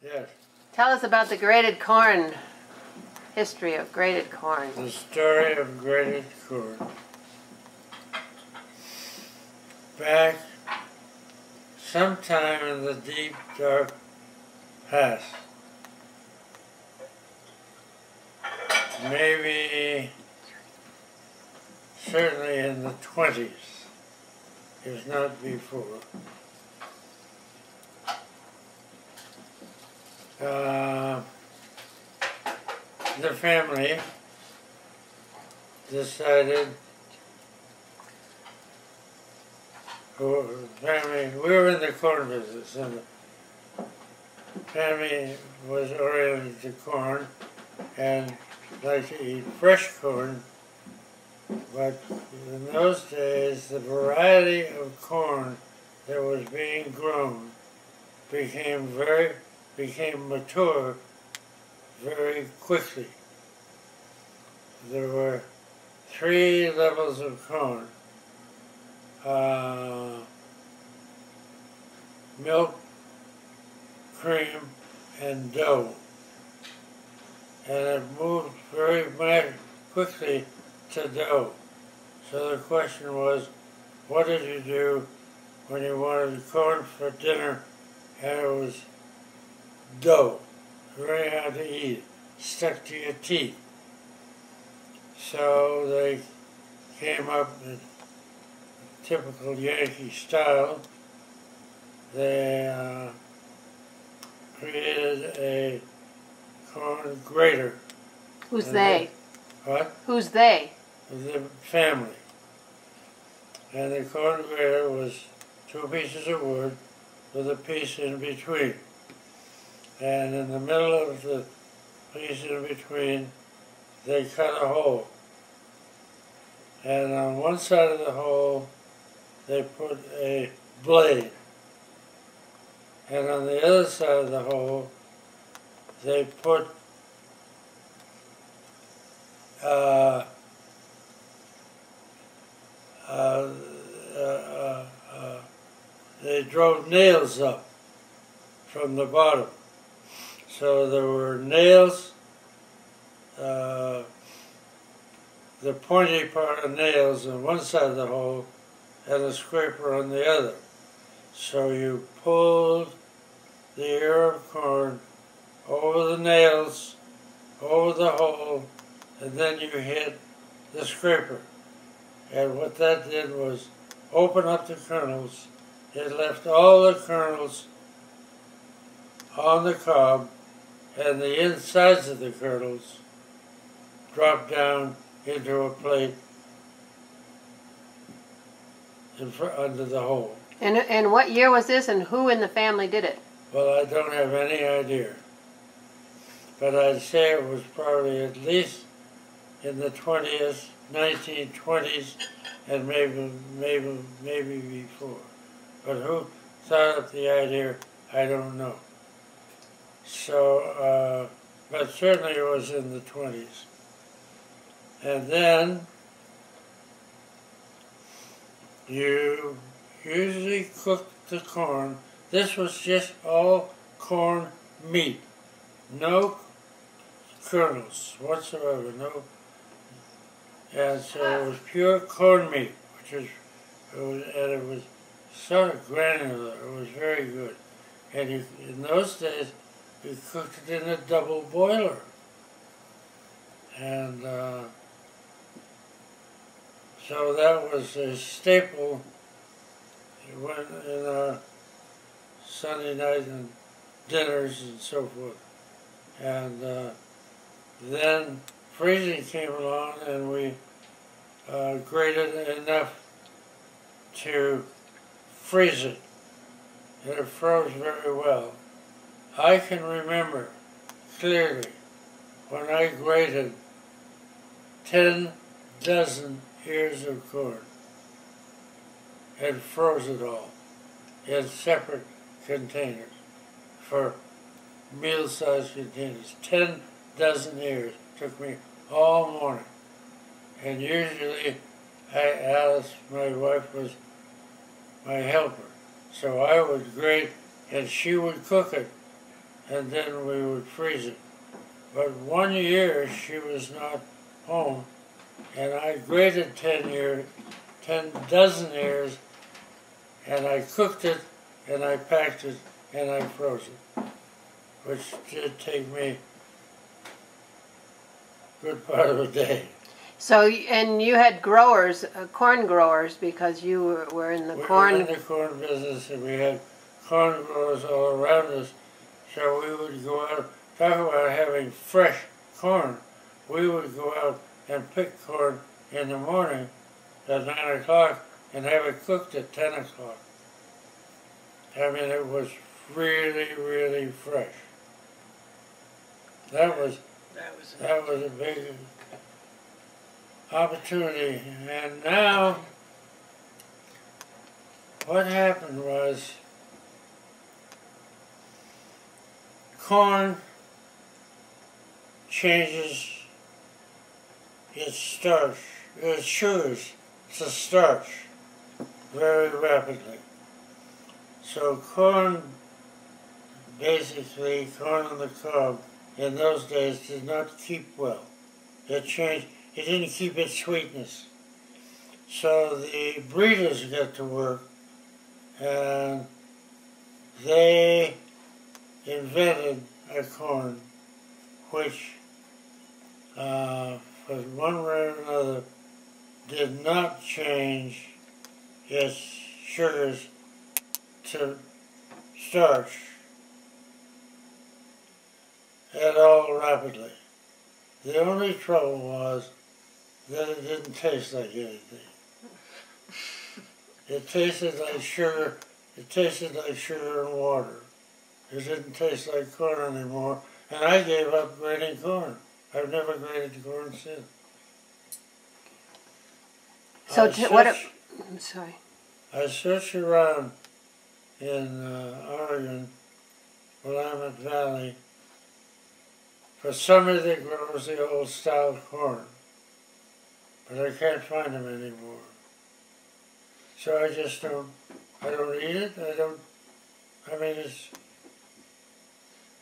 Yes. Tell us about the grated corn, history of grated corn. The story of grated corn. Back sometime in the deep, dark past, maybe certainly in the 20s, if not before, the family decided, we were in the corn business, and the family was oriented to corn and liked to eat fresh corn, but in those days the variety of corn that was being grown became mature very quickly. There were 3 levels of corn: milk, cream, and dough. And it moved very quickly to dough. So the question was, what did you do when you wanted corn for dinner and it was dough? Very hard to eat, stuck to your teeth. So they came up in typical Yankee style. They created a corn grater. Who's they? What? Who's they? The family. And the corn grater was 2 pieces of wood with a piece in between. And in the middle of the piece in between, they cut a hole. And on one side of the hole, they put a blade. And on the other side of the hole, they put they drove nails up from the bottom. So there were nails, the pointy part of nails on one side of the hole and a scraper on the other. So you pulled the ear of corn over the nails, over the hole, and then you hit the scraper. And what that did was open up the kernels. It left all the kernels on the cob, and the insides of the kernels dropped down into a plate under the hole. And what year was this, and who in the family did it? Well, I don't have any idea. But I'd say it was probably at least in the 1920s, and maybe before. But who thought up the idea, I don't know. So, but certainly it was in the 20s. And then you usually cooked the corn. This was just all corn meat, no kernels whatsoever, no. And so it was pure corn meat, and it was sort of granular. It was very good. And in those days, you cooked it in a double boiler. And so that was a staple in our Sunday night and dinners and so forth. And then freezing came along, and we grated enough to freeze it. And it froze very well. I can remember clearly when I grated 10 dozen ears of corn and froze it all in separate containers, for meal-sized containers. 10 dozen ears. Took me all morning. And usually Alice, my wife, was my helper. So I would grate and she would cook it. and then we would freeze it. But 1 year she was not home, and I grated 10 dozen ears, and I cooked it, and I packed it, and I froze it, which did take me a good part of a day. So, and you had growers, corn growers, because you were in the corn... We were in the corn business, and we had corn growers all around us, so we would go out, talk about having fresh corn. We would go out and pick corn in the morning at 9 o'clock and have it cooked at 10 o'clock. I mean, it was really, really fresh. That was a big opportunity. And now, what happened was, corn changes its starch, its sugars to starch very rapidly. So corn, basically corn on the cob, in those days did not keep well. It changed, it didn't keep its sweetness. So the breeders got to work, and they invented a corn which, for one way or another, did not change its sugars to starch at all rapidly. The only trouble was that it didn't taste like anything. It tasted like sugar. It tasted like sugar and water. It didn't taste like corn anymore, and I gave up grating corn. I've never grated corn since. So I'm sorry. I searched around in Oregon, Willamette Valley, for somebody that grows the old style corn, but I can't find them anymore. So I just don't eat it. I mean, it's...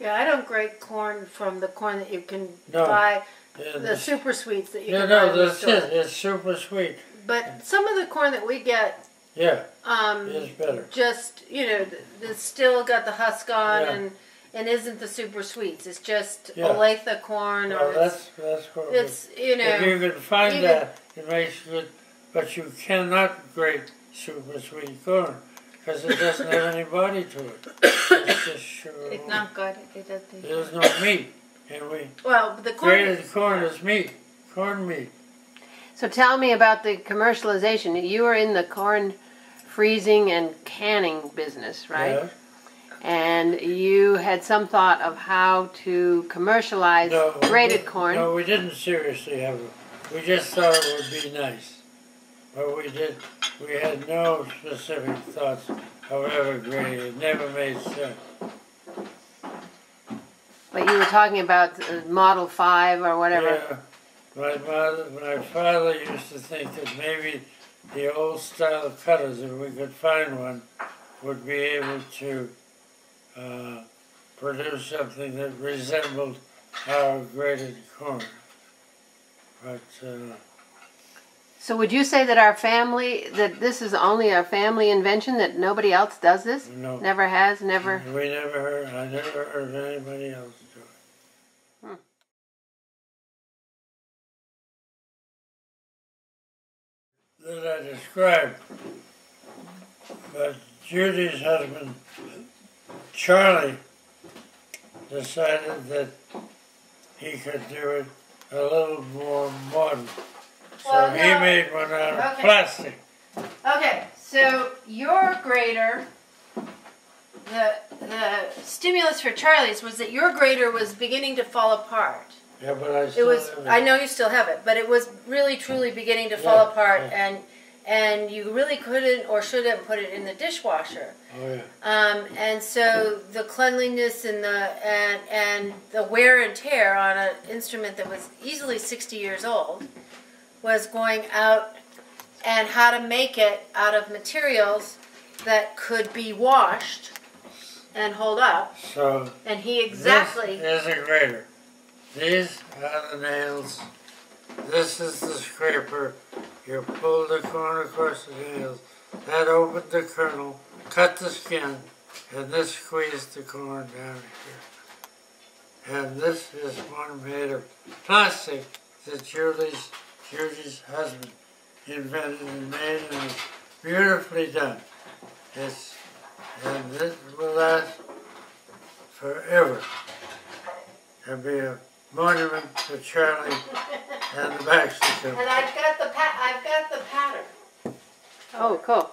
Yeah, I don't grate corn from the corn that you can buy, the super sweets that you can buy in the store. Yeah, no, that's it. It's super sweet. But some of the corn that we get, it's better. Just, it's still got the husk on and isn't the super sweets. It's just Olathe corn. Well, that's what it's, if you can find that, it makes good, but you cannot grate super sweet corn, because it doesn't have any body to it. It's just sugar. It's not good. It doesn't. There's no meat, and the corn. Grated corn is meat, corn meat. So tell me about the commercialization. You were in the corn freezing and canning business, right? Yeah. And you had some thought of how to commercialize grated corn. No, we didn't seriously have it. We just thought it would be nice. But we had no specific thoughts of ever grating. It never made sense. But you were talking about Model 5 or whatever. Yeah. My father used to think that maybe the old style cutters, if we could find one, would be able to produce something that resembled our grated corn. But so would you say that that this is only a family invention, that nobody else does this? No. Never has, never? I never heard of anybody else do it. That I described, but Judy's husband, Charlie, decided that he could do it a little more modern. So he made one out of plastic. Okay, so your grater, the stimulus for Charlie's was that your grater was beginning to fall apart. Yeah, but I still have it. I know you still have it, but it was really truly beginning to fall apart, and you really couldn't or shouldn't put it in the dishwasher. Oh yeah. And so the cleanliness and the wear and tear on an instrument that was easily 60 years old was going out, and how to make it out of materials that could be washed and hold up. So And he exactly. This is a grater. These are the nails. This is the scraper. You pull the corn across the nails. That opened the kernel, cut the skin, and this squeezed the corn down here. And this is one made of plastic that Julie's husband invented and made, and it's beautifully done. And this will last forever and be a monument to Charlie and the Baxter Company. And I've got the pattern. Oh, cool.